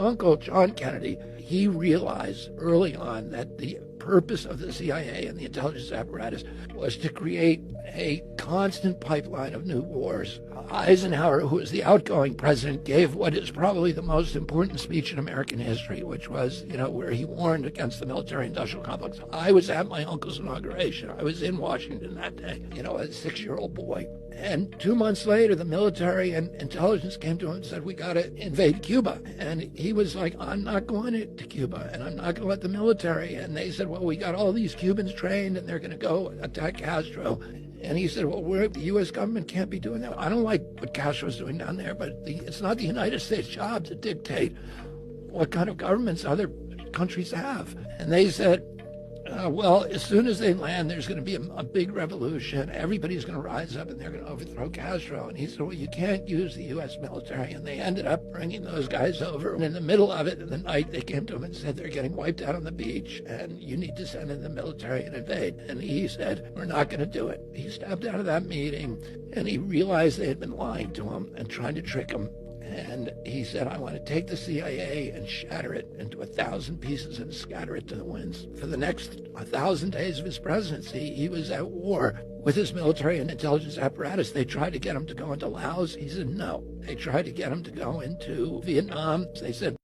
uncle, John Kennedy, he realized early on that the purpose of the CIA and the intelligence apparatus was to create a constant pipeline of new wars. Eisenhower, who was the outgoing president, gave what is probably the most important speech in American history, which was, where he warned against the military-industrial complex. I was at my uncle's inauguration. I was in Washington that day, a 6-year-old boy. And 2 months later, the military and intelligence came to him and said, we got to invade Cuba. And he was like, I'm not going to Cuba, and I'm not going to let the military. And they said, well, we got all these Cubans trained, and they're going to go attack Castro. And he said, well, the U.S. government can't be doing that. I don't like what Castro's doing down there, but it's not the United States' job to dictate what kind of governments other countries have. And they said, well, as soon as they land, there's going to be a big revolution. Everybody's going to rise up and they're going to overthrow Castro. And he said, well, you can't use the U.S. military. And they ended up bringing those guys over. And in the middle of it, in the night, they came to him and said, they're getting wiped out on the beach and you need to send in the military and invade. And he said, we're not going to do it. He stepped out of that meeting and he realized they had been lying to him and trying to trick him. And he said, I want to take the CIA and shatter it into 1,000 pieces and scatter it to the winds. For the next 1,000 days of his presidency, he was at war with his military and intelligence apparatus. They tried to get him to go into Laos. He said no. They tried to get him to go into Vietnam. They said